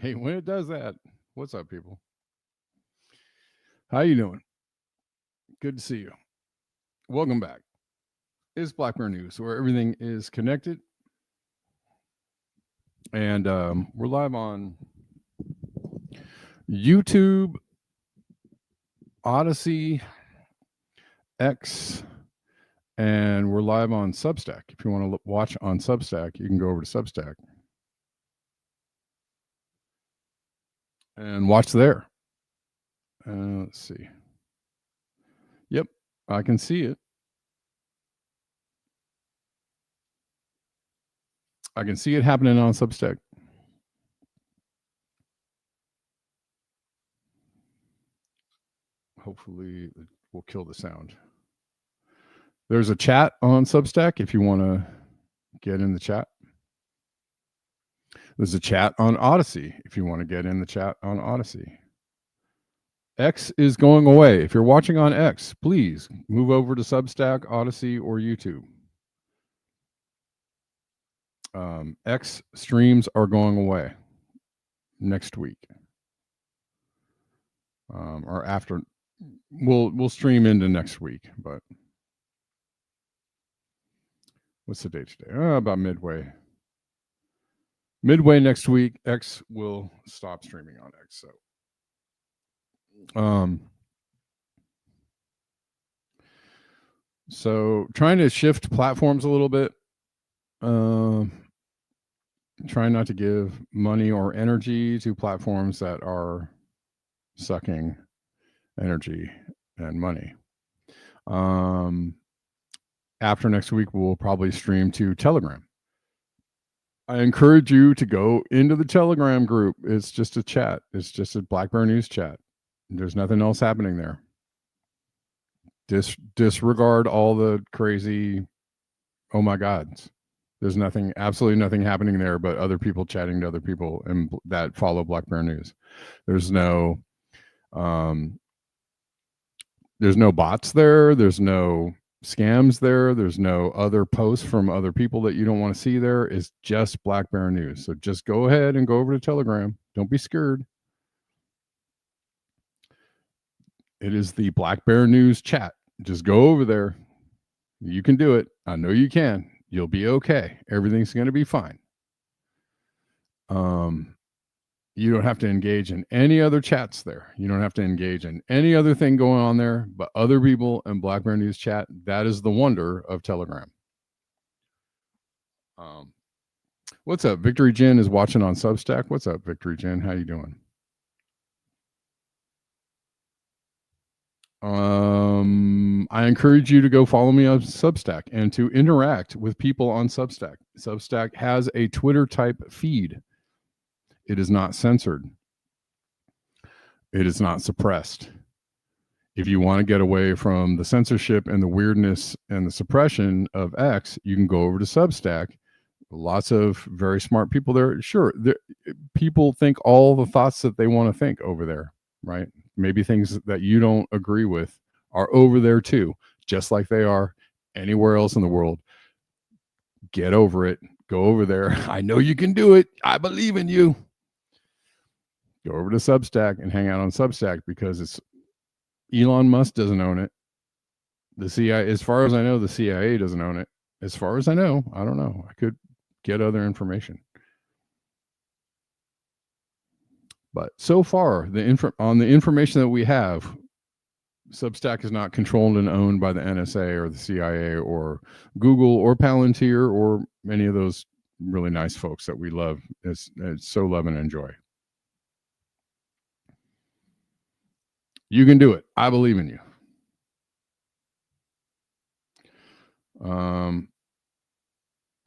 Hey, when it does that, what's up, people? How you doing? Good to see you. Welcome back. It's Black Bear News, where everything is connected, and we're live on YouTube, Odyssey, X, and we're live on Substack. If you want to watch on Substack, you can go over to Substack and watch there. Let's see. Yep, I can see it. I can see it happening on Substack. Hopefully, it will kill the sound. There's a chat on Substack if you want to get in the chat. There's a chat on Odyssey if you want to get in the chat on Odyssey. X is going away. If you're watching on X, please move over to Substack, Odyssey, or YouTube. X streams are going away next week, or after. We'll stream into next week, but what's the date today? About midway. Midway next week, X will stop streaming on X. So trying to shift platforms a little bit. Trying not to give money or energy to platforms that are sucking energy and money. After next week, we'll probably stream to Telegram. I encourage you to go into the Telegram group. It's just a chat. It's just a Black Bear News chat. There's nothing else happening there. Disregard all the crazy, oh my God. There's nothing, absolutely nothing happening there but other people chatting to other people and that follow Black Bear News. There's no There's no bots there. There's no scams there. There's no other posts from other people that you don't want to see there. It's just Black Bear News. So just go ahead and go over to Telegram. Don't be scared. It is the Black Bear News chat. Just go over there. You can do it. I know you can. You'll be okay. Everything's going to be fine. You don't have to engage in any other chats there. You don't have to engage in any other thing going on there, but other people and Black Bear News chat. That is the wonder of Telegram. What's up? Victory Jen is watching on Substack. What's up, Victory Jen? How you doing? I encourage you to go follow me on Substack and to interact with people on Substack. Substack has a Twitter type feed. It is not censored. It is not suppressed. If you want to get away from the censorship and the weirdness and the suppression of X, you can go over to Substack. Lots of very smart people there. Sure, people think all the thoughts that they want to think over there, right? Maybe things that you don't agree with are over there too, just like they are anywhere else in the world. Get over it. Go over there. I know you can do it. I believe in you. Go over to Substack and hang out on Substack because it's Elon Musk doesn't own it. The CIA, as far as I know, the CIA doesn't own it. As far as I know, I don't know. I could get other information. But so far, on the information that we have, Substack is not controlled and owned by the NSA or the CIA or Google or Palantir or many of those really nice folks that we love, so love and enjoy. You can do it. I believe in you.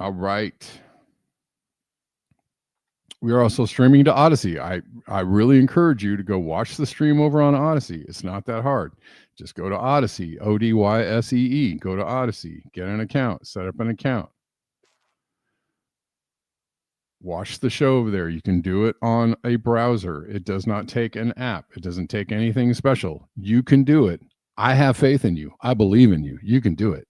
All right. We are also streaming to Odyssey. I really encourage you to go watch the stream over on Odyssey. It's not that hard. Just go to Odyssey, Odyssee. Go to Odyssey, get an account, set up an account. Watch the show over there. You can do it on a browser. It does not take an app. It doesn't take anything special. You can do it. I have faith in you. I believe in you. You can do it.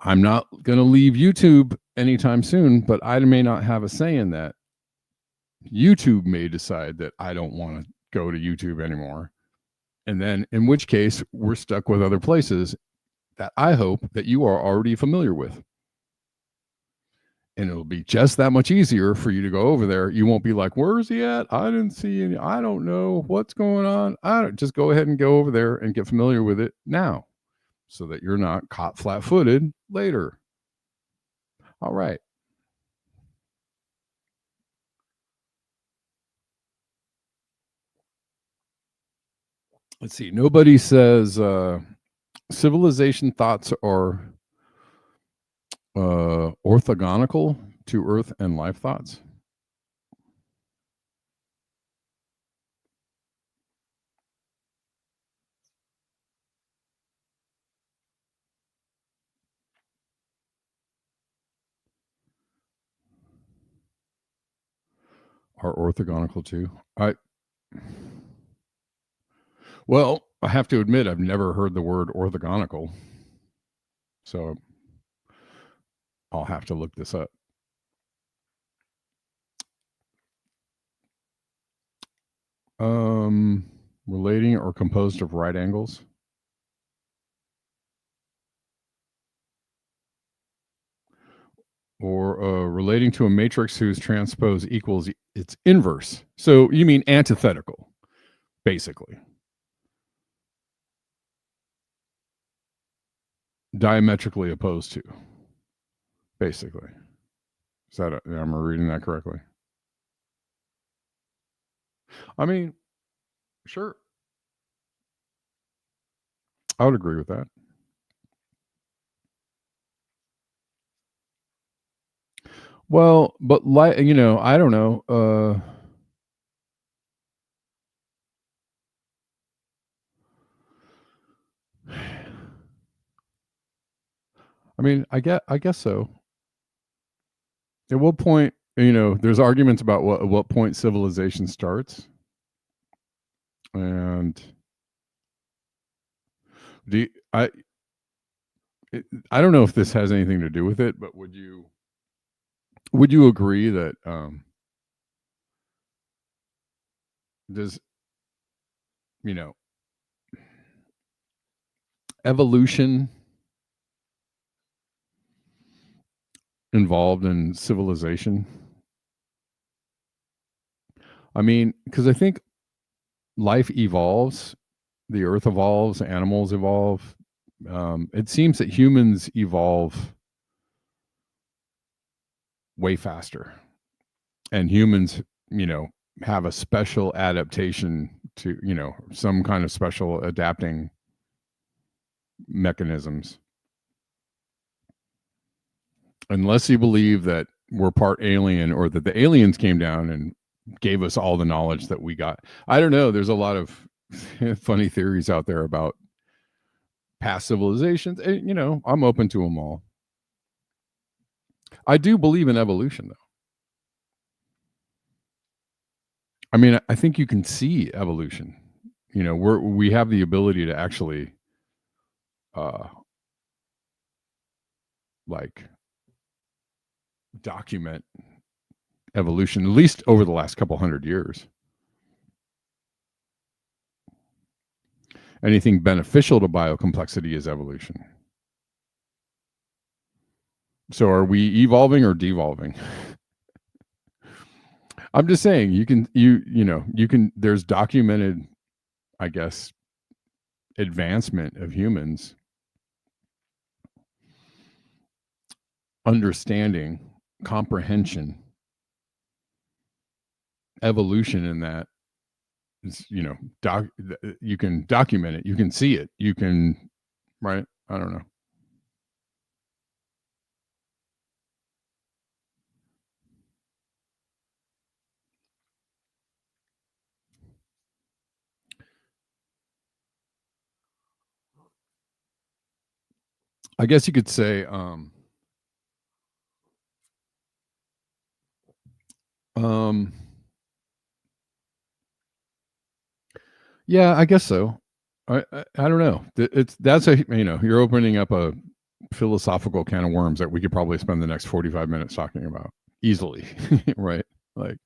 I'm not going to leave YouTube anytime soon, but I may not have a say in that. YouTube may decide that I don't want to go to YouTube anymore. And then in which case we're stuck with other places that I hope that you are already familiar with. And it'll be just that much easier for you to go over there. You won't be like, where's he at? I didn't see any. I don't know what's going on. Just go ahead and go over there and get familiar with it now so that you're not caught flat-footed later. All right. Let's see. Nobody says civilization thoughts are orthogonal to Earth and life thoughts. Are orthogonal too? Well, I have to admit, I've never heard the word orthogonal. So I'll have to look this up. Relating or composed of right angles. Or relating to a matrix whose transpose equals its inverse. So you mean antithetical, basically. Diametrically opposed to, basically. Is that am I reading that correctly? I mean, sure. I would agree with that. Well, but like, I don't know. I mean, I guess so. At what point, there's arguments about at what point civilization starts. And do you, I don't know if this has anything to do with it, but would you agree that does evolution involved in civilization? I mean, because I think life evolves, the earth evolves, animals evolve. It seems that humans evolve way faster, and humans, have a special adaptation to, some kind of special adapting mechanisms. Unless you believe that we're part alien or that the aliens came down and gave us all the knowledge that we got. I don't know. There's a lot of funny theories out there about past civilizations. I'm open to them all. I do believe in evolution, though. I mean, I think you can see evolution. We have the ability to actually, like, document evolution, at least over the last couple hundred years. Anything beneficial to biocomplexity is evolution. So are we evolving or devolving? I'm just saying you can there's documented, I guess, advancement of humans understanding, comprehension, evolution in that is, you can document it, you can see it, you can, right? I don't know. I guess you could say, yeah, I guess so. I don't know. That's you're opening up a philosophical can of worms that we could probably spend the next 45 minutes talking about easily, right? Like,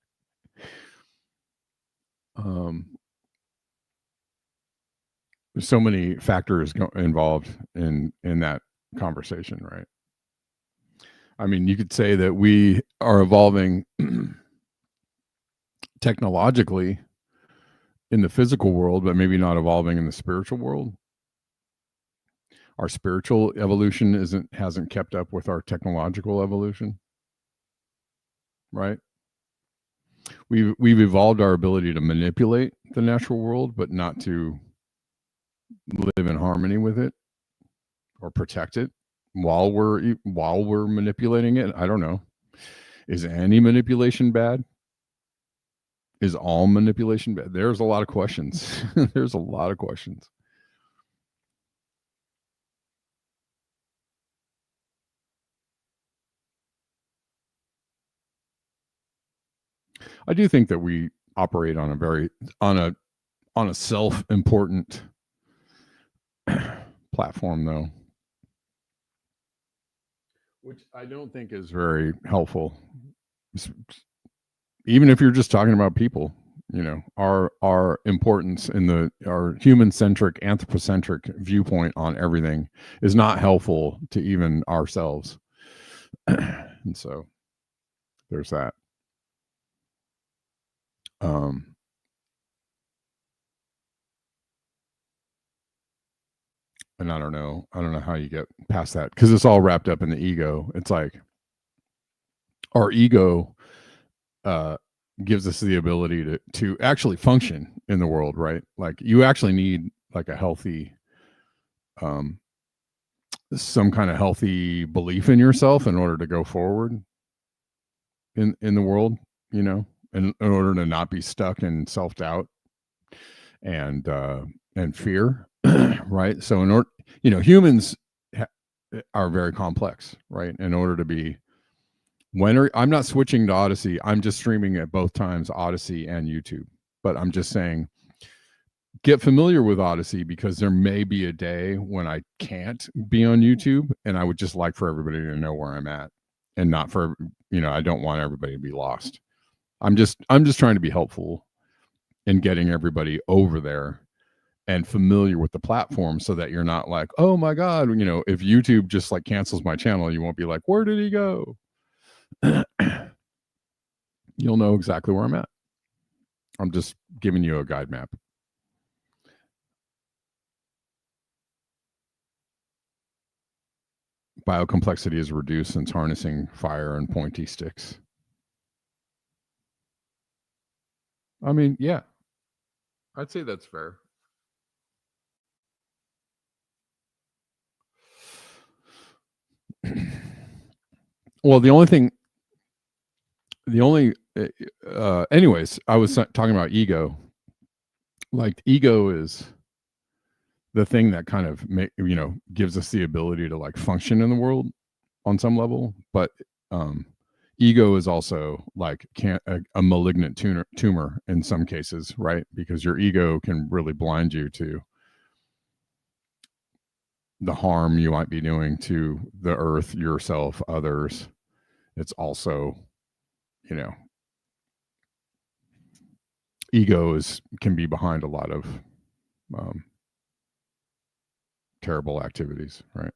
there's so many factors involved in that conversation, right? I mean, you could say that we are evolving technologically in the physical world, but maybe not evolving in the spiritual world. Our spiritual evolution hasn't kept up with our technological evolution, right? We've evolved our ability to manipulate the natural world, but not to live in harmony with it or protect it while we're manipulating it. I don't know. Is any manipulation bad? Is all manipulation bad? There's a lot of questions. There's a lot of questions. I do think that we operate on a self-important platform, though, which I don't think is very helpful. Even if you're just talking about people, our importance in our human-centric, anthropocentric viewpoint on everything is not helpful to even ourselves. And so there's that. And I don't know how you get past that, because it's all wrapped up in the ego. It's like our ego gives us the ability to actually function in the world, right? Like, you actually need like a healthy, some kind of healthy belief in yourself in order to go forward in the world, in order to not be stuck in self-doubt and fear. Right? So in order, humans are very complex, right? In order to be, I'm not switching to Odyssey. I'm just streaming at both times, Odyssey and YouTube. But I'm just saying, get familiar with Odyssey, because there may be a day when I can't be on YouTube, and I would just like for everybody to know where I'm at, and not for, I don't want everybody to be lost. I'm just trying to be helpful in getting everybody over there and familiar with the platform, so that you're not like, oh my God, if YouTube just like cancels my channel, you won't be like, where did he go? You'll know exactly where I'm at. I'm just giving you a guide map. Biocomplexity is reduced since harnessing fire and pointy sticks. I mean, yeah, I'd say that's fair. Well, anyways, I was talking about ego. Like, ego is the thing that kind of gives us the ability to like function in the world on some level, but ego is also like a malignant tumor in some cases, right? Because your ego can really blind you to the harm you might be doing to the earth, yourself, others. It's also, ego can be behind a lot of terrible activities, right?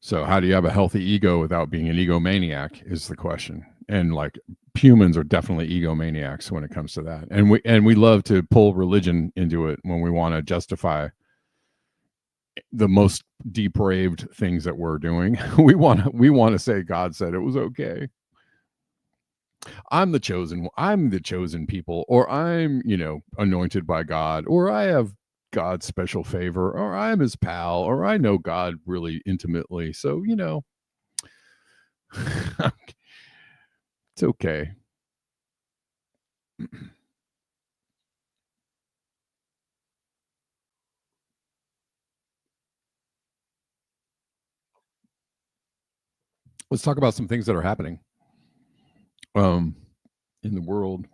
So how do you have a healthy ego without being an egomaniac is the question. And like, humans are definitely egomaniacs when it comes to that. And we love to pull religion into it when we want to justify the most depraved things that we're doing. we want to say God said it was okay. I'm the chosen people, or I'm, anointed by God, or I have God's special favor, or I'm his pal, or I know God really intimately. So, it's okay. Let's talk about some things that are happening in the world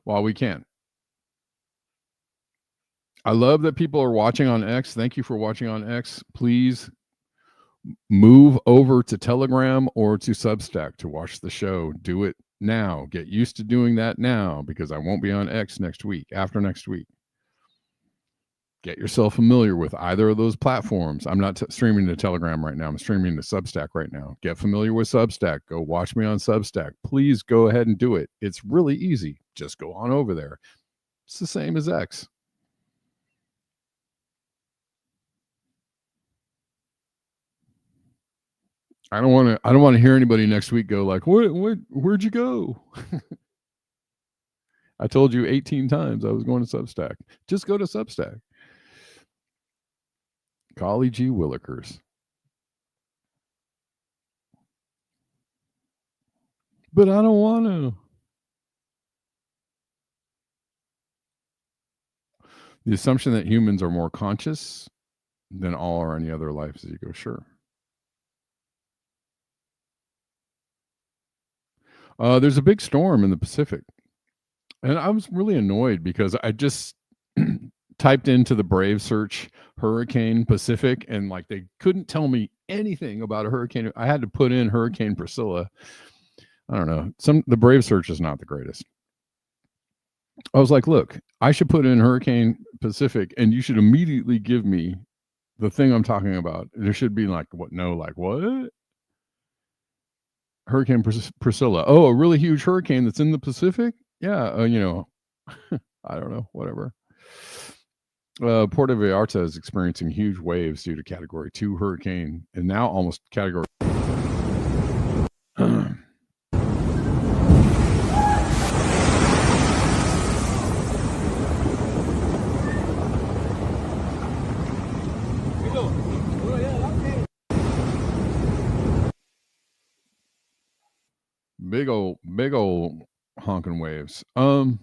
while we can. I love that people are watching on X. Thank you for watching on X. Please move over to Telegram or to Substack to watch the show. Do it now. Get used to doing that now, because I won't be on X after next week. Get yourself familiar with either of those platforms. I'm not streaming to Telegram right now. I'm streaming to Substack right now. Get familiar with Substack. Go watch me on Substack. Please go ahead and do it. It's really easy. Just go on over there. It's the same as X. I don't want to hear anybody next week go like, where'd you go? I told you 18 times I was going to Substack. Just go to Substack. Golly gee willikers. But I don't want to. The assumption that humans are more conscious than all or any other lives as you go, sure. There's a big storm in the Pacific. And I was really annoyed because I just typed into the Brave search Hurricane Pacific, and like they couldn't tell me anything about a hurricane. I had to put in Hurricane Priscilla. I don't know. The Brave search is not the greatest. I was like, look, I should put in Hurricane Pacific, and you should immediately give me the thing I'm talking about. There should be like, what? Hurricane Priscilla. Oh, a really huge hurricane that's in the Pacific? Yeah, I don't know, whatever. Puerto Vallarta is experiencing huge waves due to Category 2 hurricane, and now almost Category. Big old honking waves. What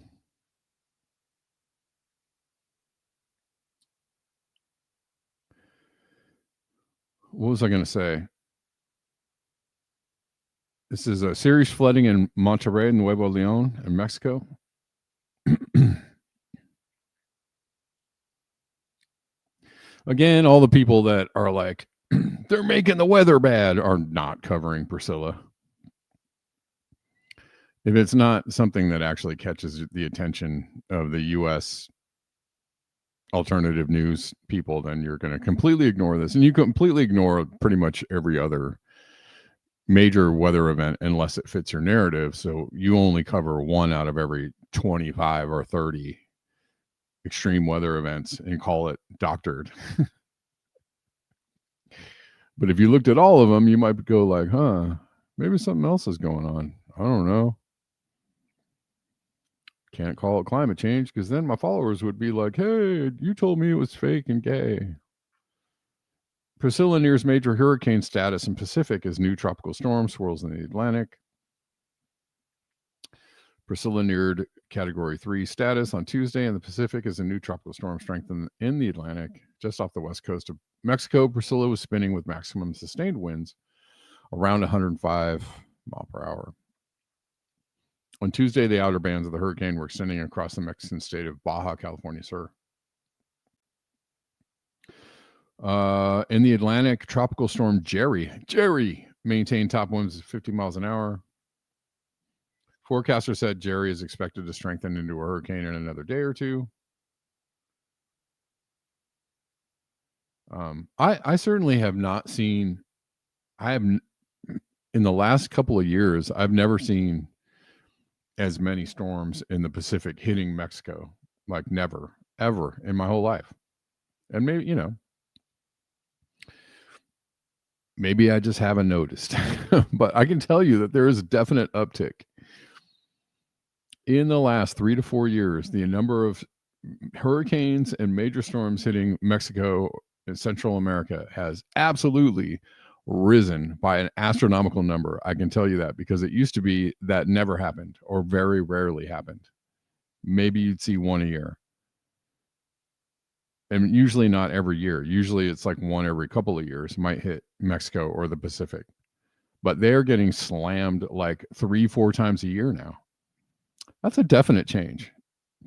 was I going to say? This is a serious flooding in Monterrey, Nuevo Leon, in Mexico. Again, all the people that are like, they're making the weather bad are not covering Priscilla. If it's not something that actually catches the attention of the U.S. alternative news people, then you're going to completely ignore this. And you completely ignore pretty much every other major weather event unless it fits your narrative. So you only cover one out of every 25 or 30 extreme weather events and call it doctored. But if you looked at all of them, you might go like, maybe something else is going on. I don't know. Can't call it climate change because then my followers would be like, hey, you told me it was fake and gay. Priscilla nears major hurricane status in Pacific as new tropical storm swirls in the Atlantic. Priscilla neared Category 3 status on Tuesday in the Pacific as a new tropical storm strengthened in the Atlantic just off the west coast of Mexico. Priscilla was spinning with maximum sustained winds around 105 mile per hour. On Tuesday, the outer bands of the hurricane were extending across the Mexican state of Baja California Sur. In the Atlantic, tropical storm Jerry maintained top winds of 50 miles an hour. Forecaster said Jerry is expected to strengthen into a hurricane in another day or two. I certainly have not seen, in the last couple of years, I've never seen as many storms in the Pacific hitting Mexico, like never, ever in my whole life. And maybe I just haven't noticed, but I can tell you that there is a definite uptick. In the last 3 to 4 years, the number of hurricanes and major storms hitting Mexico and Central America has absolutely risen by an astronomical number. I can tell you that because it used to be that never happened or very rarely happened. Maybe you'd see one a year. And usually not every year. Usually it's like one every couple of years might hit Mexico or the Pacific. But they're getting slammed like 3-4 times a year now. That's a definite change.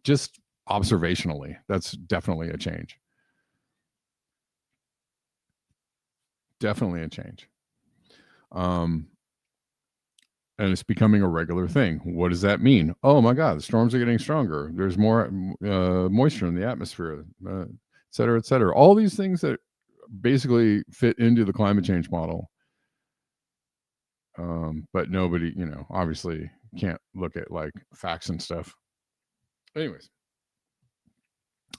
Just observationally, that's definitely a change. Definitely a change. And it's becoming a regular thing. What does that mean? Oh my God, the storms are getting stronger. There's more moisture in the atmosphere, et cetera, et cetera. All these things that basically fit into the climate change model. But nobody, obviously can't look at like facts and stuff. Anyways,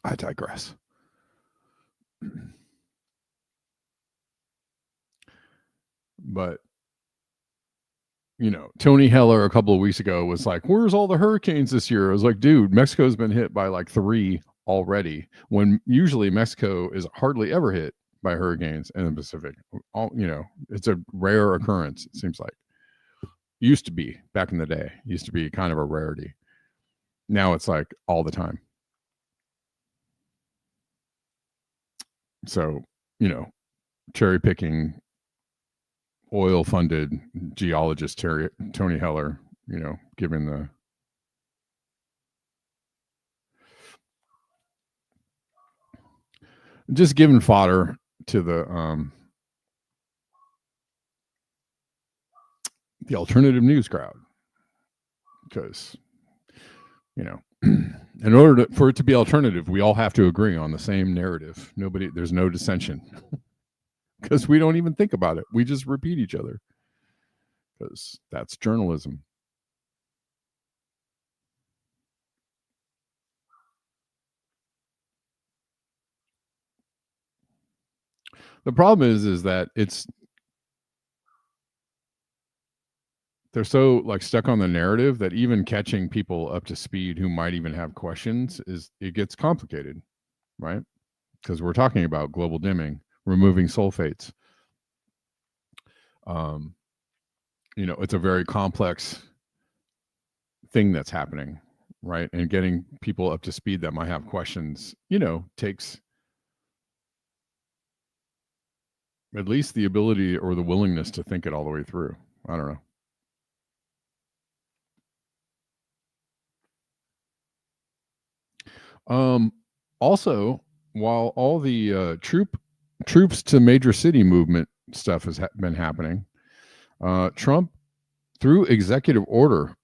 I digress. But Tony Heller a couple of weeks ago was like, where's all the hurricanes this year? I was like, dude, Mexico's been hit by like 3 already, when usually Mexico is hardly ever hit by hurricanes in the Pacific. It's a rare occurrence, it seems like. Used to be back in the day, used to be kind of a rarity. Now it's like all the time. So, cherry picking oil funded geologist Tony Heller, giving the just giving fodder to the alternative news crowd, because in order for it to be alternative, we all have to agree on the same narrative. There's no dissension, because we don't even think about it. We just repeat each other, because that's journalism. The problem is that they're so like stuck on the narrative that even catching people up to speed who might even have questions it gets complicated, right? Because we're talking about global dimming, removing sulfates. It's a very complex thing that's happening, right? And getting people up to speed that might have questions, takes at least the ability or the willingness to think it all the way through. I don't know. Also, while all the troops to major city movement stuff has been happening, Trump, through executive order,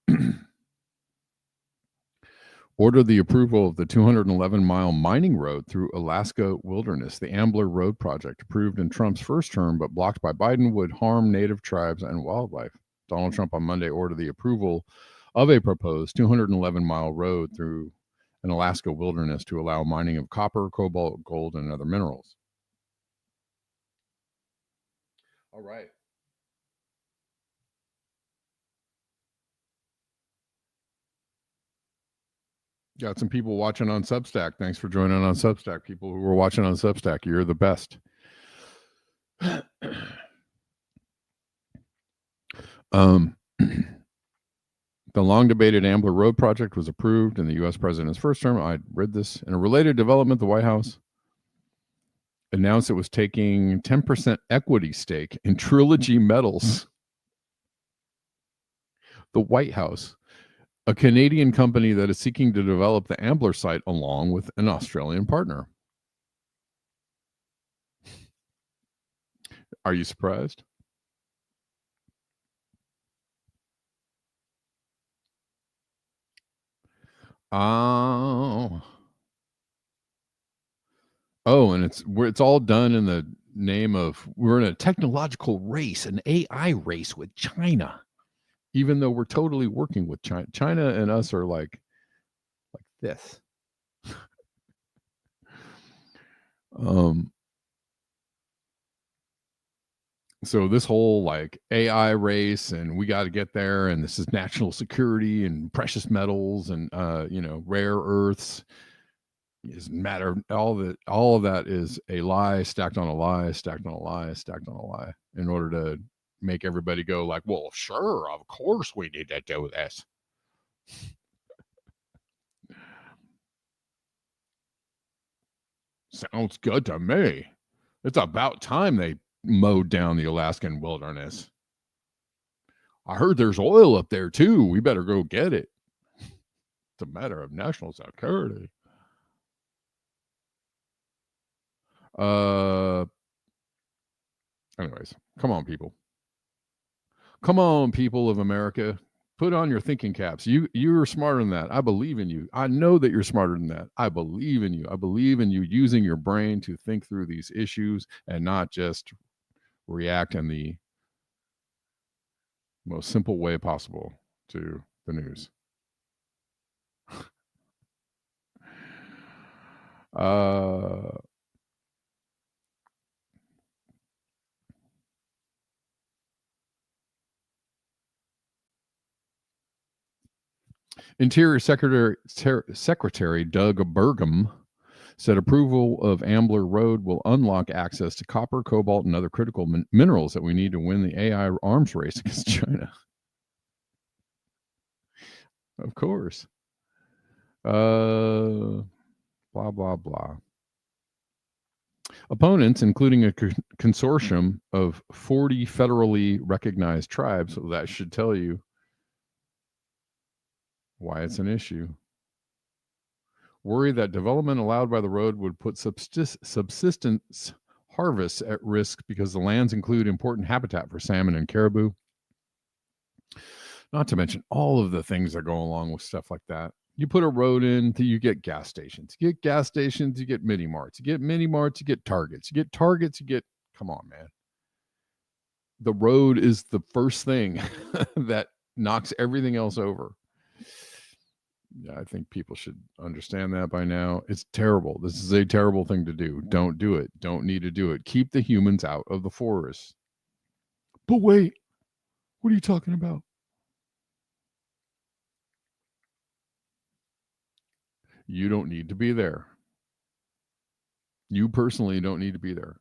ordered the approval of the 211-mile mining road through Alaska wilderness. The Ambler Road project, approved in Trump's first term but blocked by Biden, would harm native tribes and wildlife. Donald Trump on Monday ordered the approval of a proposed 211-mile road through an Alaska wilderness to allow mining of copper, cobalt, gold, and other minerals. All right. Got some people watching on Substack. Thanks for joining on Substack. People who are watching on Substack, you're the best. The long debated Ambler Road project was approved in the U.S. president's first term. I read this. In a related development, the White House announced it was taking 10% equity stake in Trilogy Metals. The White House, a Canadian company that is seeking to develop the Ambler site along with an Australian partner. Are you surprised? Oh, and it's all done in the name of, we're in a technological race, an AI race with China, even though we're totally working with China. China and us are like this. So this whole like AI race, and we got to get there, and this is national security and precious metals and rare earths, is matter. All of that is a lie stacked on a lie, stacked on a lie, stacked on a lie, in order to make everybody go like, well, sure, of course we need to do this. Sounds good to me. It's about time they mowed down the Alaskan wilderness. I heard there's oil up there too. We better go get it. It's a matter of national security. Anyways, come on, people. Come on, people of America. Put on your thinking caps. You're smarter than that. I believe in you. I know that you're smarter than that. I believe in you. I believe in you using your brain to think through these issues and not just react in the most simple way possible to the news. Interior Secretary Doug Burgum said approval of Ambler Road will unlock access to copper, cobalt, and other critical minerals that we need to win the AI arms race against China. Of course. Blah, blah, blah. Opponents, including a consortium of 40 federally recognized tribes, so that should tell you why it's an issue, worry that development allowed by the road would put subsistence harvests at risk because the lands include important habitat for salmon and caribou. Not to mention all of the things that go along with stuff like that. You put a road in, you get gas stations. You get gas stations, you get mini marts. You get mini marts, you get Targets. You get Targets, you get, come on, man. The road is the first thing that knocks everything else over. Yeah, I think people should understand that by now. It's terrible. This is a terrible thing to do. Don't do it. Don't need to do it. Keep the humans out of the forest. But wait, what are you talking about? You don't need to be there. You personally don't need to be there.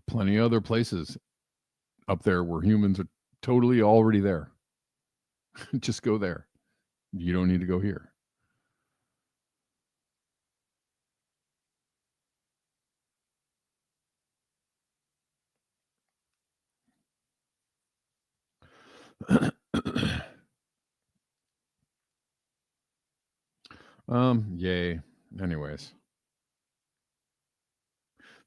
Plenty of other places up there where humans are totally already there. Just go there. You don't need to go here. Yay. Anyways.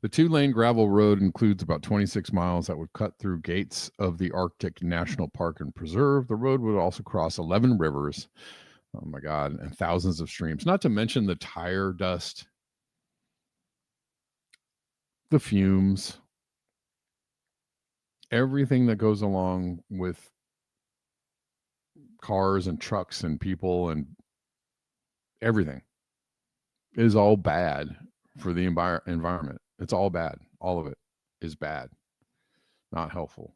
The 2-lane gravel road includes about 26 miles that would cut through gates of the Arctic National Park and Preserve. The road would also cross 11 rivers. Oh my God. And thousands of streams, not to mention the tire dust, the fumes, everything that goes along with cars and trucks and people and everything is all bad for the environment. It's all bad. All of it is bad, not helpful.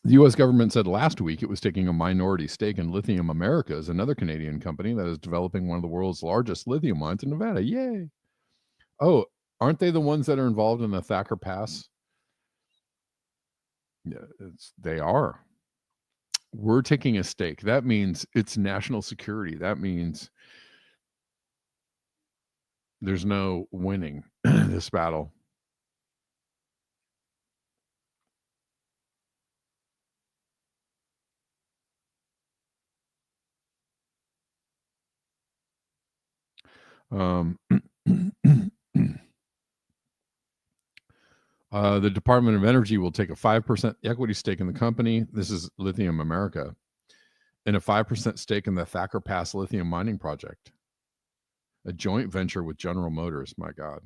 The U.S. government said last week it was taking a minority stake in Lithium Americas, another Canadian company that is developing one of the world's largest lithium mines in Nevada. Yay. Oh, aren't they the ones that are involved in the Thacker Pass? Yeah, they are. We're taking a stake. That means it's national security. That means there's no winning this battle. The Department of Energy will take a 5% equity stake in the company. This is Lithium America, and a 5% stake in the Thacker Pass lithium mining project, a joint venture with General Motors. My God.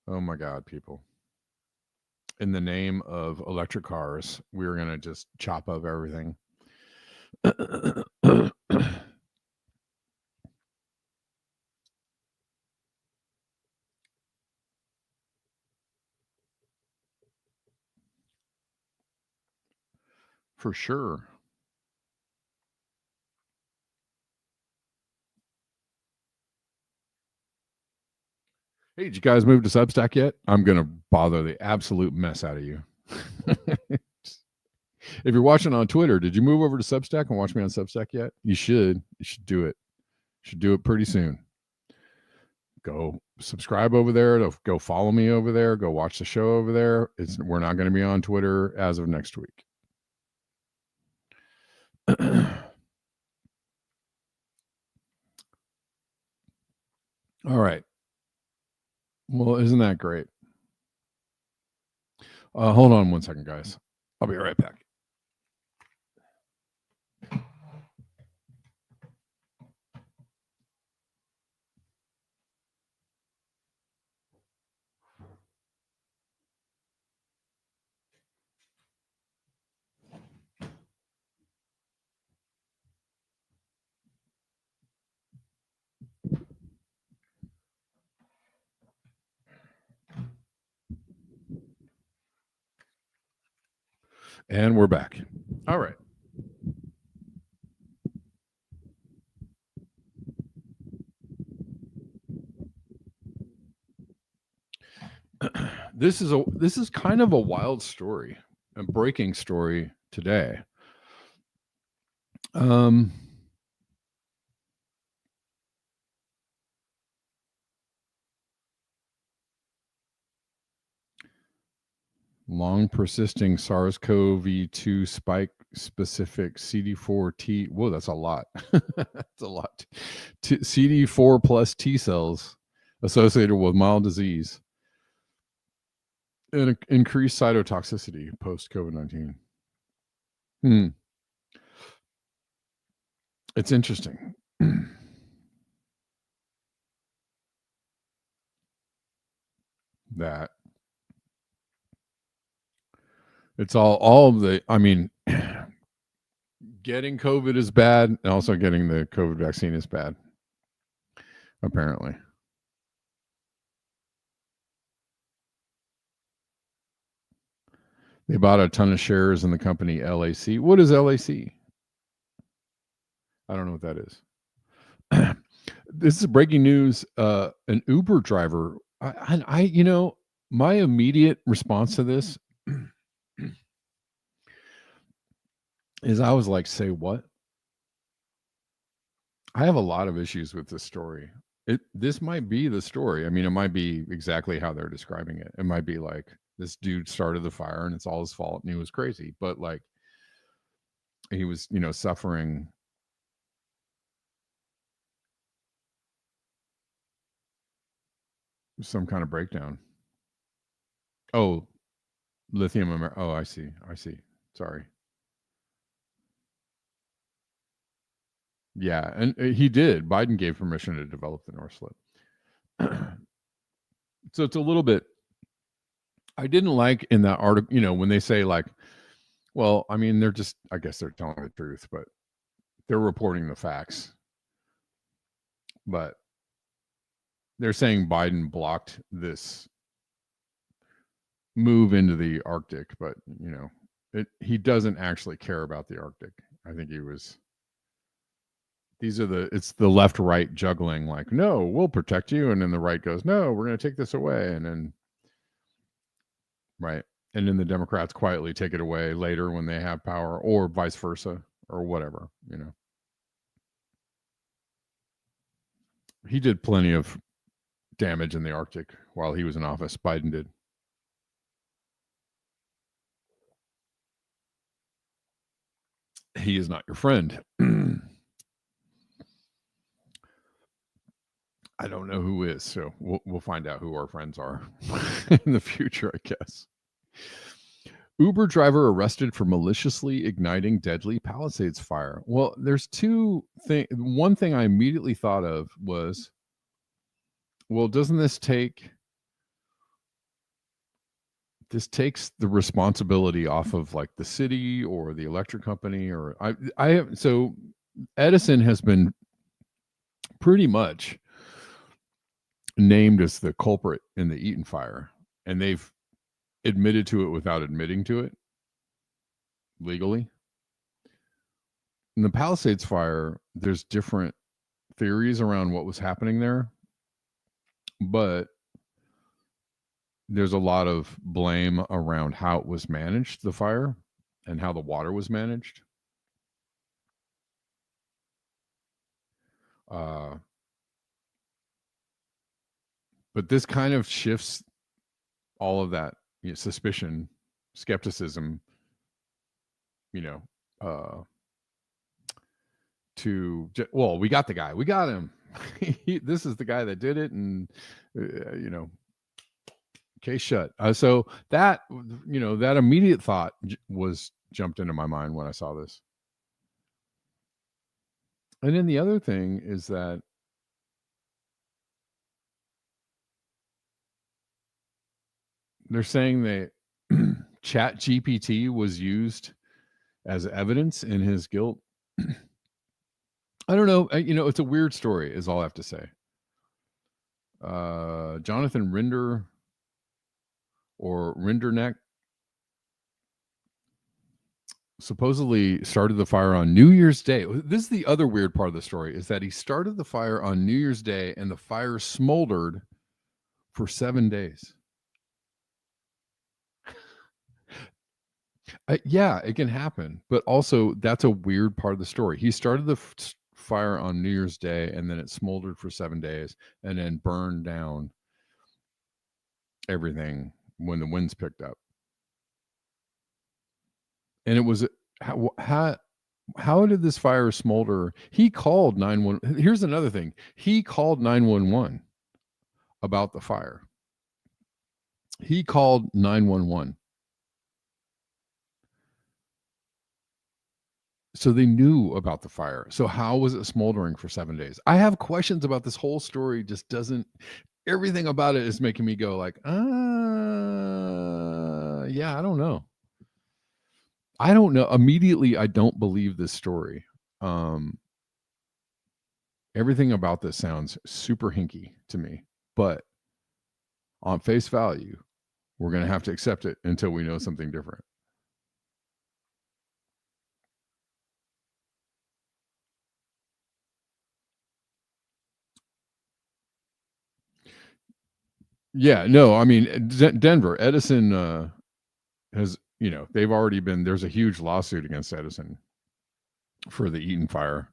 Oh my God, people. In the name of electric cars, we're going to just chop up everything. For sure. Hey, did you guys move to Substack yet? I'm going to bother the absolute mess out of you. If you're watching on Twitter, did you move over to Substack and watch me on Substack yet? You should. You should do it. You should do it pretty soon. Go subscribe over there. Go follow me over there. Go watch the show over there. We're not going to be on Twitter as of next week. All right. Well, isn't that great? Hold on one second, guys. I'll be right back. And we're back. All right. This is kind of a wild story, a breaking story today. Long persisting SARS-CoV-2 spike specific CD4 Whoa, that's a lot. That's a lot. CD4 plus T cells associated with mild disease and increased cytotoxicity post COVID-19. It's interesting. That it's all of the, I mean, getting COVID is bad, and also getting the COVID vaccine is bad, apparently. They bought a ton of shares in the company LAC. What is LAC? I don't know what that is. This is breaking news. An Uber driver. My immediate response to this is I was like, say what? I have a lot of issues with this story. This might be the story. I mean, it might be exactly how they're describing it. It might be like this dude started the fire and it's all his fault and he was crazy, but like he was, suffering some kind of breakdown. Oh, oh, I see. I see. Sorry. Yeah, and he did. Biden gave permission to develop the North Slope. So it's a little bit. I didn't like in that article, when they say like, well, I mean, they're just, I guess they're telling the truth, but they're reporting the facts. But they're saying Biden blocked this move into the Arctic, but he doesn't actually care about the Arctic. I think he was. It's the left right juggling, like, no, we'll protect you, and then the right goes, no, we're going to take this away, and then right, and then the Democrats quietly take it away later when they have power, or vice versa, or whatever. He did plenty of damage in the Arctic while he was in office. Biden did. He is not your friend. I don't know who is, so we'll find out who our friends are in the future, I guess. Uber driver arrested for maliciously igniting deadly Palisades fire. Well, there's two things. One thing I immediately thought of was, well, doesn't this takes the responsibility off of like the city or the electric company, or so Edison has been pretty much named as the culprit in the Eaton fire, and they've admitted to it without admitting to it legally. In the Palisades fire, there's different theories around what was happening there, but there's a lot of blame around how it was managed, the fire, and how the water was managed. But this kind of shifts all of that suspicion, skepticism, well, we got the guy, we got him. This is the guy that did it, and case shut. So that that immediate thought was jumped into my mind when I saw this. And then the other thing is that they're saying that Chat GPT was used as evidence in his guilt. I don't know. It's a weird story, is all I have to say. Jonathan Rinder or Rinderneck supposedly started the fire on New Year's Day. This is the other weird part of the story, is that he started the fire on New Year's Day and the fire smoldered for 7 days. Yeah, it can happen. But also, that's a weird part of the story. He started the fire on New Year's Day, and then it smoldered for 7 days and then burned down everything when the winds picked up. And it was how did this fire smolder? He called 911. Here's another thing. He called 911 about the fire. He called 911. So they knew about the fire. So how was it smoldering for 7 days? I have questions about this whole story. Just doesn't, everything about it is making me go like, yeah, I don't know. Immediately, I don't believe this story. Everything about this sounds super hinky to me, but on face value, we're going to have to accept it until we know something different. Yeah, no, I mean, Denver, Edison has, they've already been, there's a huge lawsuit against Edison for the Eaton fire.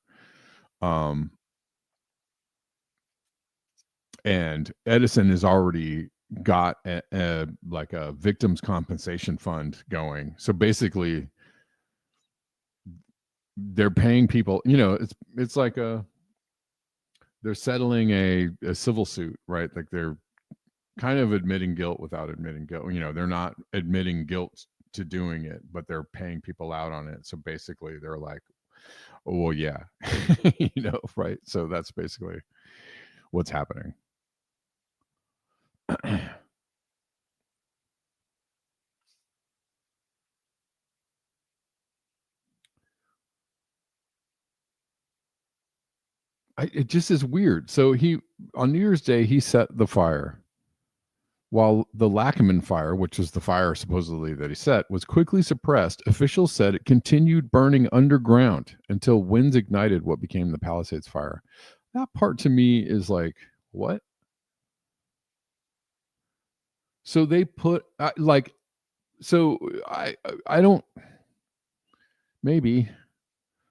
And Edison has already got like a victims compensation fund going. So basically, they're paying people. It's like they're settling a civil suit, right? Like they're kind of admitting guilt without admitting guilt. They're not admitting guilt to doing it, but they're paying people out on it. So basically, they're like, "Oh, well, yeah," right? So that's basically what's happening. It just is weird. So on New Year's Day, he set the fire, while the Lackaman fire, which was the fire supposedly that he set, was quickly suppressed. Officials said it continued burning underground until winds ignited what became the Palisades fire. That part to me is like, what? So they put so I don't, maybe,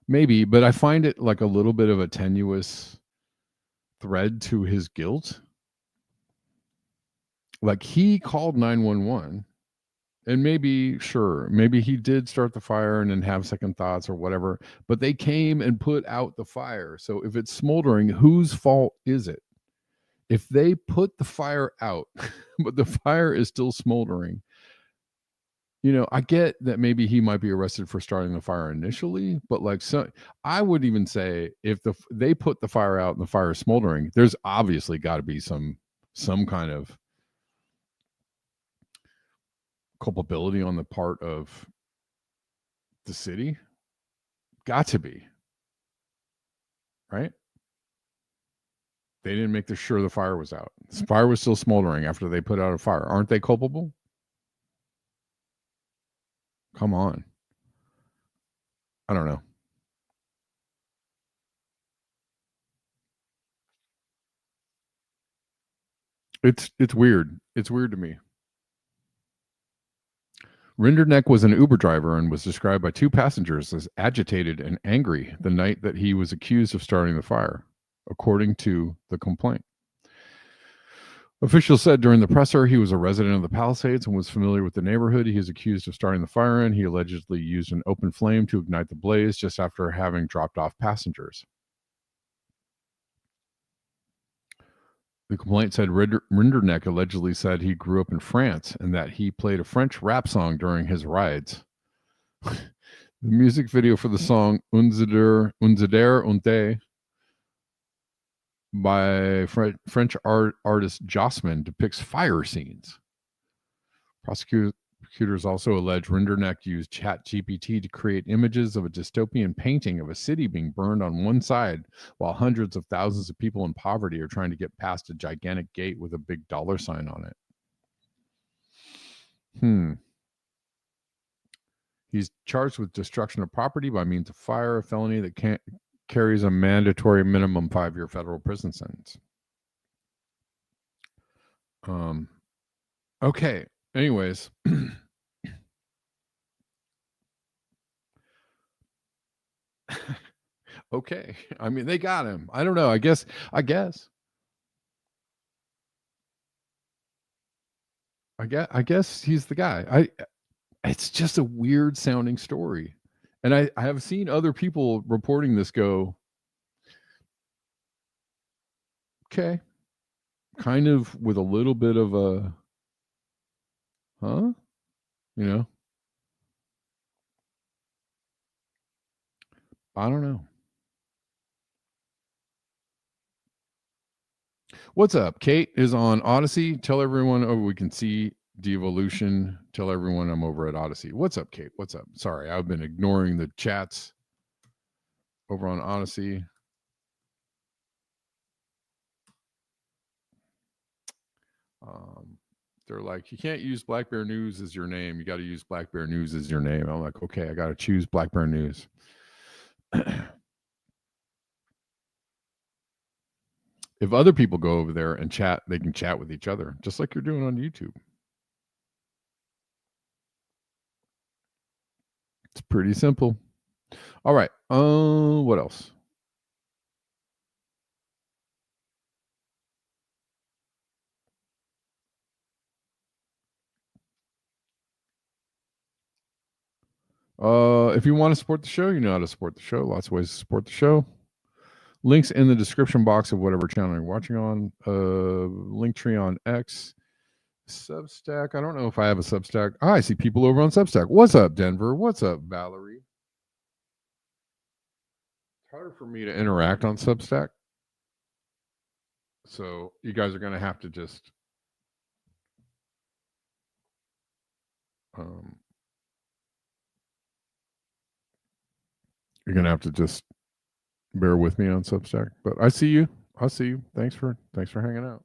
but I find it like a little bit of a tenuous thread to his guilt. Like he called 911, and maybe he did start the fire and then have second thoughts or whatever, but they came and put out the fire. So if it's smoldering, whose fault is it? If they put the fire out but the fire is still smoldering, I get that maybe he might be arrested for starting the fire initially, but I would even say if they put the fire out and the fire is smoldering, there's obviously got to be some kind of culpability on the part of the city. Got to be, right? They didn't make sure the fire was out. The fire was still smoldering after they put out a fire. Aren't they culpable? Come on. I don't know. It's weird. It's weird to me. Rinderneck was an Uber driver and was described by two passengers as agitated and angry the night that he was accused of starting the fire, according to the complaint. Officials said during the presser he was a resident of the Palisades and was familiar with the neighborhood he is accused of starting the fire in. He allegedly used an open flame to ignite the blaze just after having dropped off passengers. The complaint said Rinderneck allegedly said he grew up in France and that he played a French rap song during his rides. The music video for the song Unzeder Unte by French artist Jossman depicts fire scenes. Prosecutors also allege Rinderneck used ChatGPT to create images of a dystopian painting of a city being burned on one side, while hundreds of thousands of people in poverty are trying to get past a gigantic gate with a big dollar sign on it. He's charged with destruction of property by means of fire, a felony that carries a mandatory minimum 5-year federal prison sentence. Okay. Anyways. Okay. I mean, they got him. I don't know. I guess. I guess he's the guy. It's just a weird sounding story. And I have seen other people reporting this go, okay, kind of with a little bit of a, huh? I don't know. What's up? Kate is on Odyssey. Tell everyone, we can see Devolution. Tell everyone I'm over at Odyssey. What's up, Kate? What's up? Sorry, I've been ignoring the chats over on Odyssey. They're like, you can't use Black Bear News as your name. You got to use Black Bear News as your name. I'm like, okay, I got to choose Black Bear News. If other people go over there and chat, they can chat with each other, just like you're doing on YouTube. It's pretty simple. All right. What else? If you want to support the show, you know how to support the show. Lots of ways to support the show. Links in the description box of whatever channel you're watching on. Linktree on X. Substack. I don't know if I have a Substack. I see people over on Substack. What's up, Denver? What's up, Valerie? It's harder for me to interact on Substack. So you guys are going to have to just you're going to have to just bear with me on Substack. But I see you. I see you. Thanks for hanging out.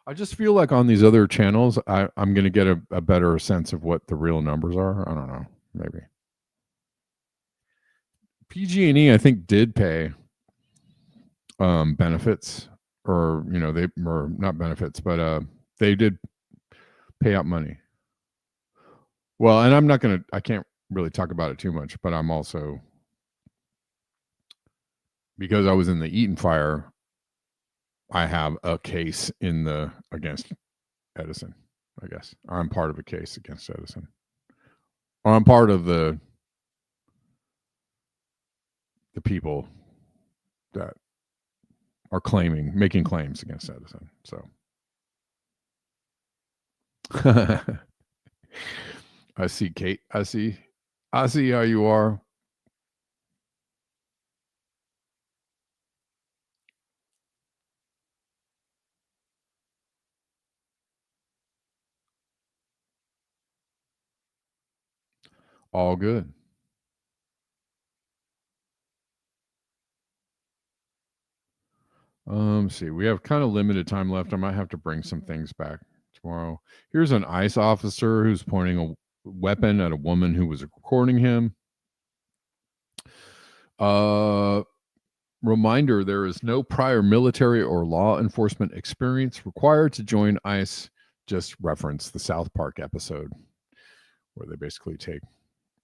I just feel like on these other channels, I'm going to get a better sense of what the real numbers are. I don't know. Maybe. PG&E, I think, did pay benefits, or they were not benefits, but they did pay out money. Well, and I can't really talk about it too much, but I'm also, because I was in the Eaton fire, I have a case against Edison, I guess. I'm part of a case against Edison. Or I'm part of the people that are making claims against Edison. So I see Kate. I see how you are. All good. See, we have kind of limited time left. I might have to bring some things back tomorrow. Here's an ICE officer who's pointing a weapon at a woman who was recording him. Reminder, there is no prior military or law enforcement experience required to join ICE. Just reference the South Park episode where they basically take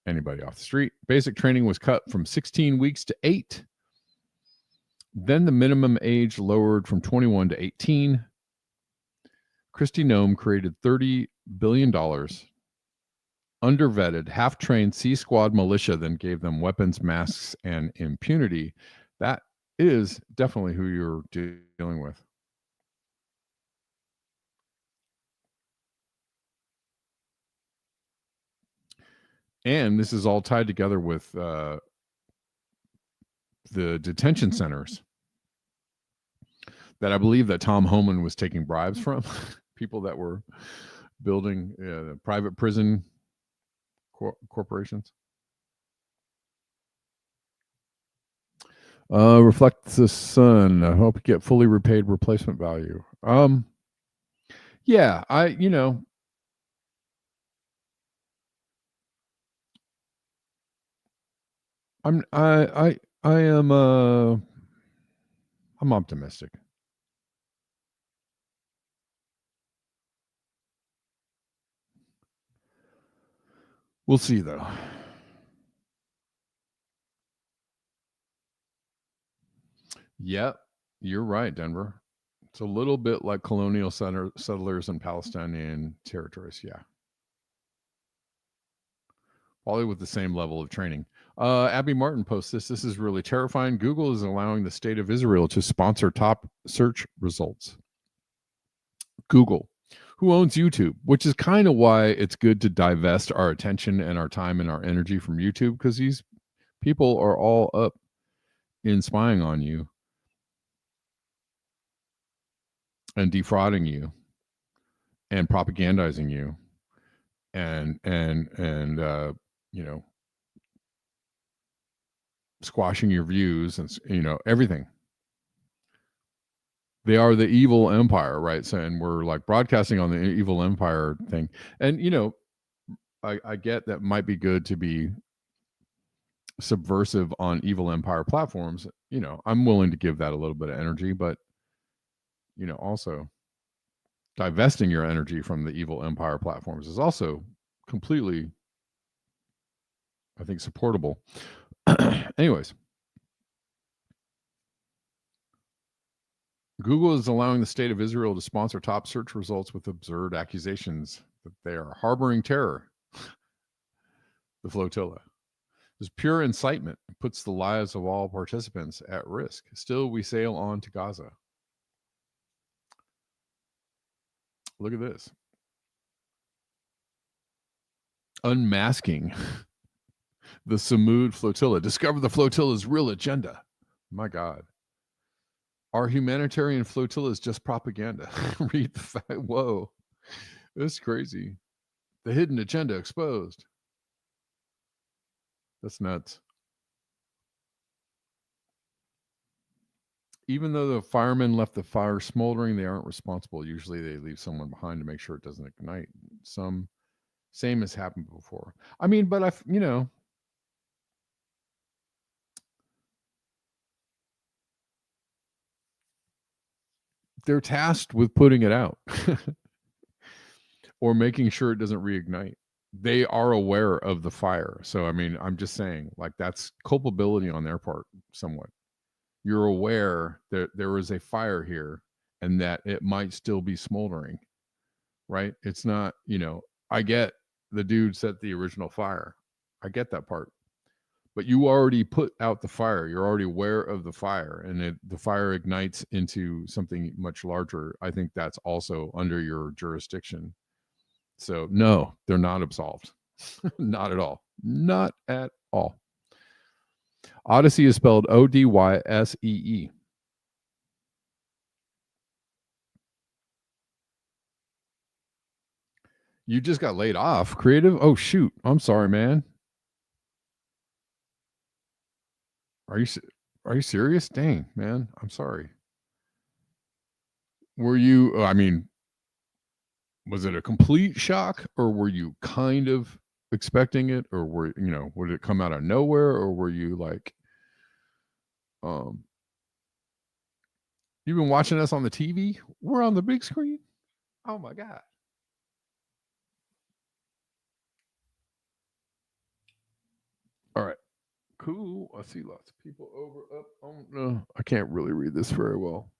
anybody off the street. Basic training was cut from 16 weeks to 8. Then the minimum age lowered from 21 to 18. Kristi Noem created $30 billion, undervetted, half-trained C-Squad militia, then gave them weapons, masks, and impunity. That is definitely who you're dealing with. And this is all tied together with the detention centers that I believe that Tom Homan was taking bribes from, people that were building private prison corporations. Reflect the sun. I hope you get fully repaid replacement value. Yeah, I am I'm optimistic. We'll see, though. Yep, you're right, Denver. It's a little bit like colonial settlers in Palestinian territories. Yeah. Probably with the same level of training. Abby Martin posts this. This is really terrifying. Google is allowing the state of Israel to sponsor top search results. Google, who owns YouTube, which is kind of why it's good to divest our attention and our time and our energy from YouTube, because these people are all up in spying on you and defrauding you and propagandizing you and squashing your views and everything. They are the evil empire, right? So, and we're like broadcasting on the evil empire thing. And I get that might be good to be subversive on evil empire platforms. I'm willing to give that a little bit of energy, but also divesting your energy from the evil empire platforms is also completely I think, supportable. Anyways, Google is allowing the state of Israel to sponsor top search results with absurd accusations that they are harboring terror. The flotilla is pure incitement and puts the lives of all participants at risk. Still, we sail on to Gaza. Look at this. Unmasking the Samud flotilla. Discover the flotilla's real agenda. My God. Our humanitarian flotilla is just propaganda. Read the fact. Whoa. This is crazy. The hidden agenda exposed. That's nuts. Even though the firemen left the fire smoldering, they aren't responsible. Usually they leave someone behind to make sure it doesn't ignite. Same has happened before. I mean, but they're tasked with putting it out or making sure it doesn't reignite. They are aware of the fire. So, I mean, I'm just saying, like, that's culpability on their part somewhat. You're aware that there is a fire here and that it might still be smoldering, right? It's not, I get the dude set the original fire. I get that part. But you already put out the fire. You're already aware of the fire, and the fire ignites into something much larger. I think that's also under your jurisdiction. So, no, they're not absolved. Not at all. Not at all. Odyssey is spelled Odyssee. You just got laid off. Creative? Oh, shoot. I'm sorry, man. Are you serious? Dang, man. I'm sorry. Were you, I mean, was it a complete shock, or were you kind of expecting it, or would it come out of nowhere, or were you like, you've been watching us on the TV? We're on the big screen. Oh my God. All right. Cool. I see lots of people over up. Oh no, I can't really read this very well.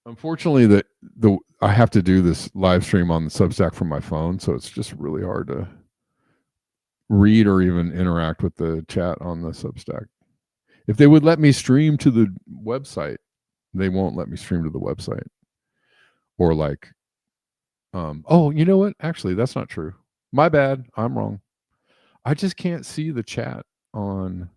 Unfortunately, the I have to do this live stream on the Substack from my phone, so it's just really hard to read or even interact with the chat on the Substack. If they would let me stream to the website, they won't let me stream to the website. Or like, oh, you know what? Actually, that's not true. My bad. I'm wrong. I just can't see the chat on.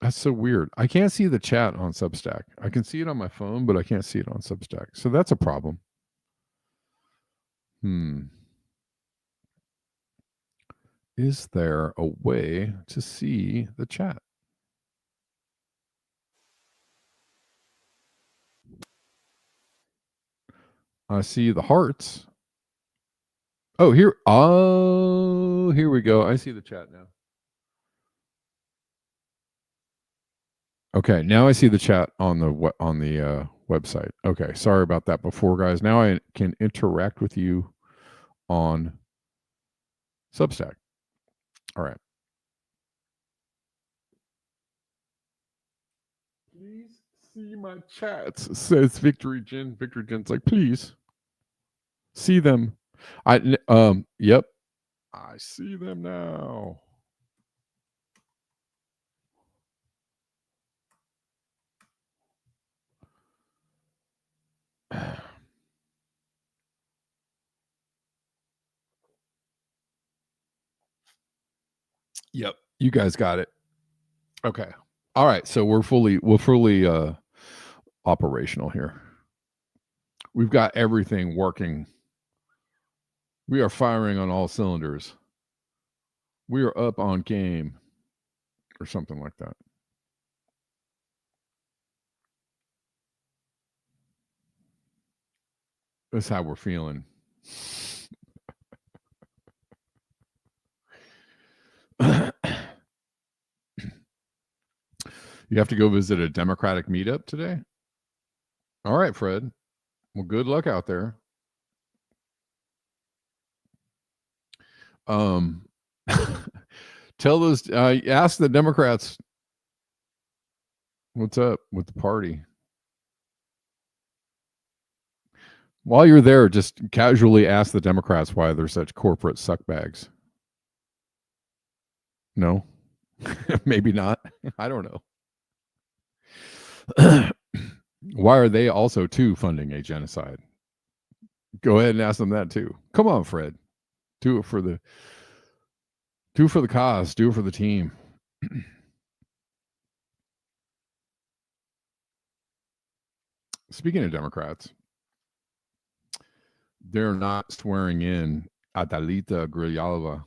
That's so weird. I can't see the chat on Substack. I can see it on my phone, but I can't see it on Substack. So that's a problem. Is there a way to see the chat? I see the hearts. Oh, here. Oh, here we go. I see the chat now. Okay, now I see the chat on the website. Okay, sorry about that before, guys. Now I can interact with you on Substack. All right. Please see my chats, says Victory Jen. Victory Jen's like, please see them. Yep. I see them now. Yep, you guys got it. Okay. All right, so we're fully operational here. We've got everything working. We are firing on all cylinders. We are up on game, or something like that. That's how we're feeling. You have to go visit a Democratic meetup today? All right, Fred. Well, good luck out there. Tell those, ask the Democrats what's up with the party. While you're there, just casually ask the Democrats why they're such corporate suckbags. No, maybe not. I don't know. Why are they also too funding a genocide? Go ahead and ask them that too. Come on, Fred. Do it for the cause. Do it for the team. Speaking of Democrats, they're not swearing in Adalita Grijalva.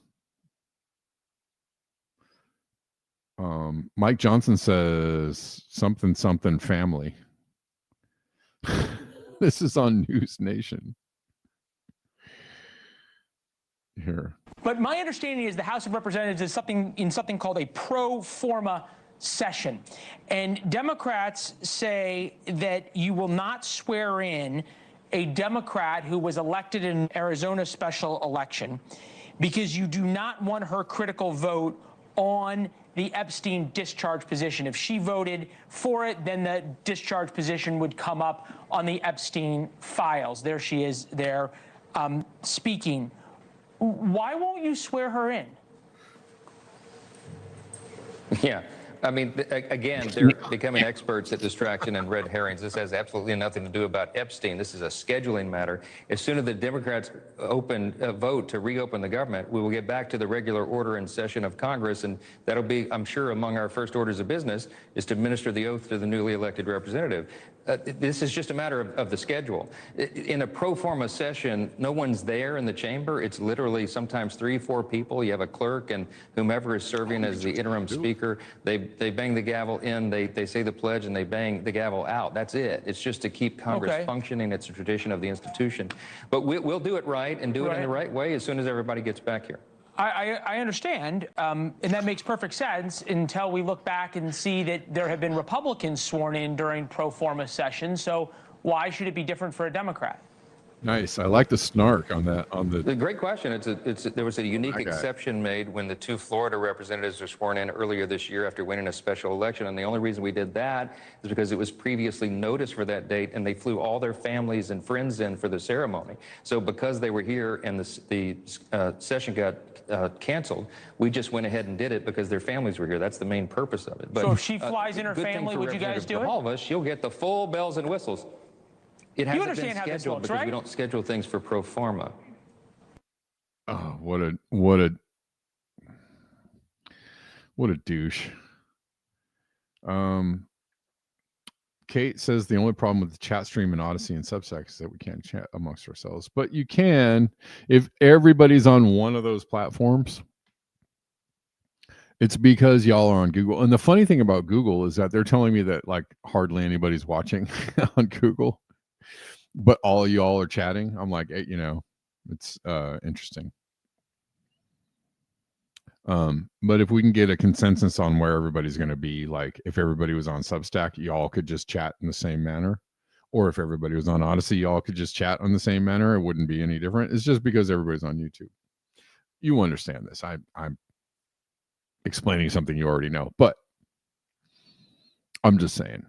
Mike Johnson says something family. This is on News Nation. Here. But my understanding is the House of Representatives is something called a pro forma session. And Democrats say that you will not swear in a Democrat who was elected in an Arizona special election because you do not want her critical vote on the Epstein discharge position. If she voted for it, then the discharge position would come up on the Epstein files. There she is there speaking. Why won't you swear her in? Yeah. I mean, again, they're becoming experts at distraction and red herrings. This has absolutely nothing to do about Epstein. This is a scheduling matter. As soon as the Democrats vote to reopen the government, we will get back to the regular order and session of Congress, and that'll be, I'm sure, among our first orders of business is to administer the oath to the newly elected representative. This is just a matter of the schedule. In a pro forma session, no one's there in the chamber. It's literally sometimes 3-4 people. You have a clerk and whomever is serving as the interim speaker. They bang the gavel in, they say the pledge, and they bang the gavel out. That's it. It's just to keep Congress functioning. It's a tradition of the institution. But we'll do it right and do it in the right way as soon as everybody gets back here. I understand, and that makes perfect sense until we look back and see that there have been Republicans sworn in during pro forma sessions. So why should it be different for a Democrat? Nice. I like the snark on that. The great question. There was a unique exception made when the 2 Florida representatives were sworn in earlier this year after winning a special election. And the only reason we did that is because it was previously noticed for that date, and they flew all their families and friends in for the ceremony. So because they were here and the session got canceled, we just went ahead and did it because their families were here. That's the main purpose of it. But so if she flies in her family, would you guys do it? All of us, she'll get the full bells and whistles. It hasn't been scheduled because we don't schedule things for pro forma. Oh, what a douche. Kate says the only problem with the chat stream in Odyssey and Substack is that we can't chat amongst ourselves. But you can if everybody's on one of those platforms. It's because y'all are on Google. And the funny thing about Google is that they're telling me that like hardly anybody's watching on Google. But all y'all are chatting. I'm like, you know, it's interesting. But if we can get a consensus on where everybody's going to be, like if everybody was on Substack, y'all could just chat in the same manner. Or if everybody was on Odyssey, y'all could just chat in the same manner. It wouldn't be any different. It's just because everybody's on YouTube. You understand this. I'm explaining something you already know. But I'm just saying.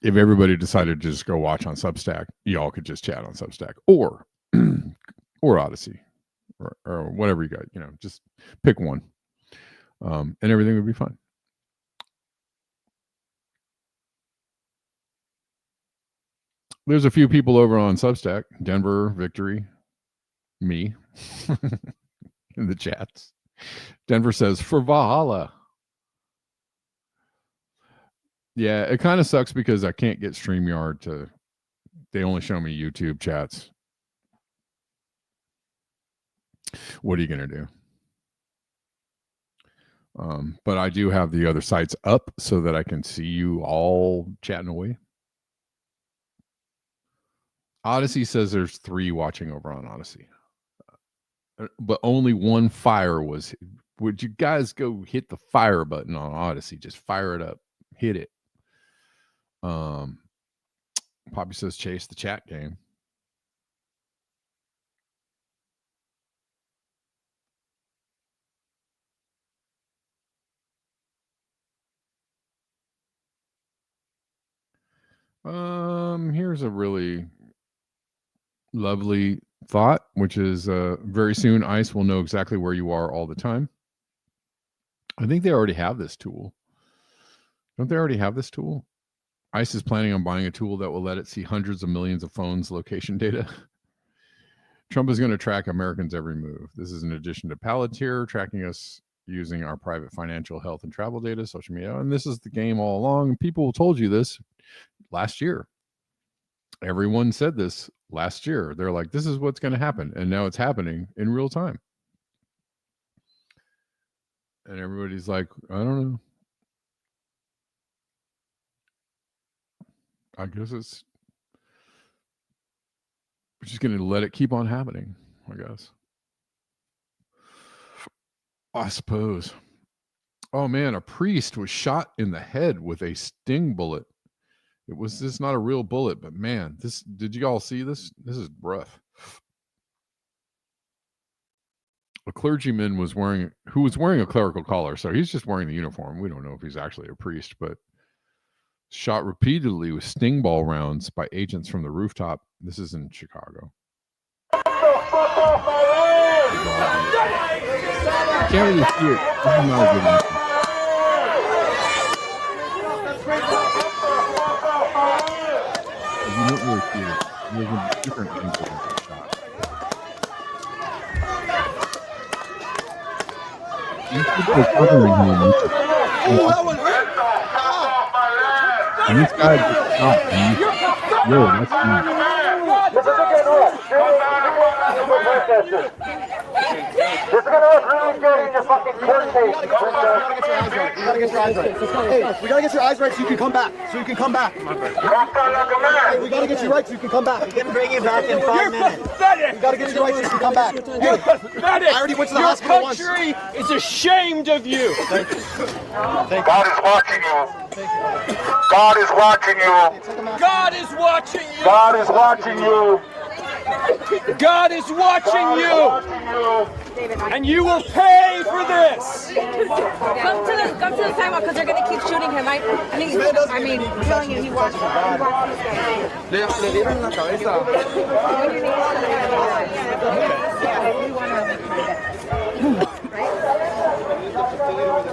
If everybody decided to just go watch on Substack, y'all could just chat on Substack or Odyssey or whatever you got, you know, just pick one. And everything would be fine. There's a few people over on Substack, Denver, Victory, me in the chats. Denver says, for Valhalla. Yeah, it kind of sucks because I can't get StreamYard to, they only show me YouTube chats. What are you going to do? But I do have the other sites up so that I can see you all chatting away. Odyssey says there's 3 watching over on Odyssey. But only one fire was. Would you guys go hit the fire button on Odyssey? Just fire it up. Hit it. Poppy says chase the chat game. Here's a really lovely thought, which is very soon ICE will know exactly where you are all the time. I think they already have this tool. Don't they already have this tool? ICE is planning on buying a tool that will let it see hundreds of millions of phones' location data. Trump is going to track Americans' every move. This is in addition to Palantir tracking us using our private financial, health, and travel data, social media. And this is the game all along. People told you this last year. Everyone said this last year. They're like, this is what's going to happen. And now it's happening in real time. And everybody's like, I don't know. I guess it's just going to let it keep on happening, I guess. I suppose. Oh, man, a priest was shot in the head with a sting bullet. It was just not a real bullet, but man, did you all see this? This is rough. A clergyman who was wearing a clerical collar, so he's just wearing the uniform. We don't know if he's actually a priest, but shot repeatedly with sting ball rounds by agents from the rooftop. This is in Chicago. I can't really see it. This is not a good one. You don't really see it. There's a different angle of the shot. These people are covering him. And this guy gets shot. Yo, that's me. This is gonna look really good in your fucking court case. We gotta get your eyes right. Hey, we gotta get your eyes right so you can come back. Hey, we gotta get you right so you can come back. We can bring you back in 5 minutes. We gotta get you right so you can come back. You're pathetic. I already went to the hospital once. Your country is ashamed of you. Thank you. God is watching you. God is watching you. God is watching you. God is watching you. God is watching you. And you will pay for this. Come to the sidewalk because they're gonna keep shooting him. I'm telling you, he watched this guy. Le dieron la cabeza.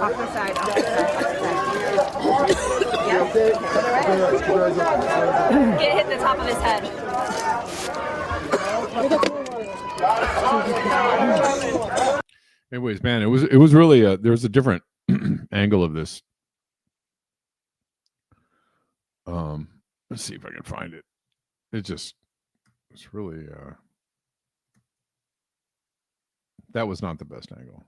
Off the side. Get hit the top of his head. Anyways, man, it was really there was a different angle of this. Let's see if I can find it. It's really that was not the best angle.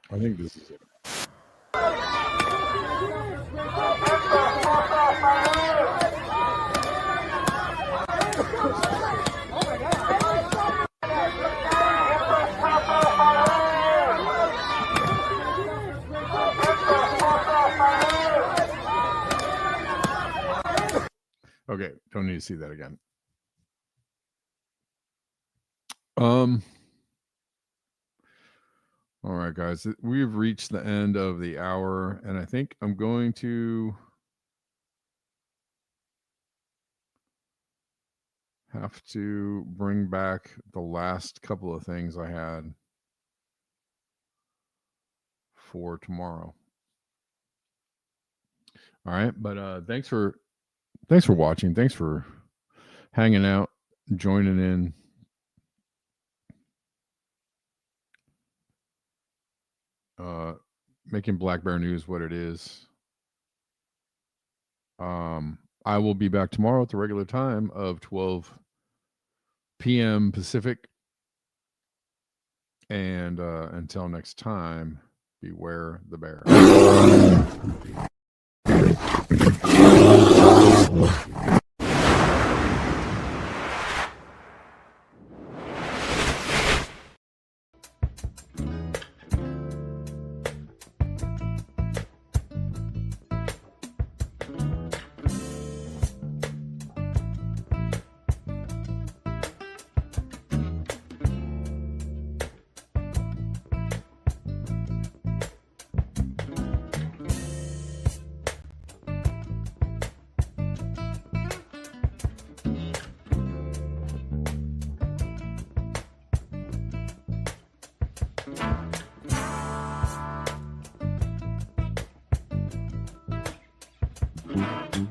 I think this is it. Okay, don't need to see that again. All right, guys, we've reached the end of the hour, and I think I'm going to have to bring back the last couple of things I had for tomorrow. All right, but thanks for watching. Thanks for hanging out, joining in. Making Black Bear News what it is. I will be back tomorrow at the regular time of 12 p.m. Pacific. And until next time, beware the bear. you.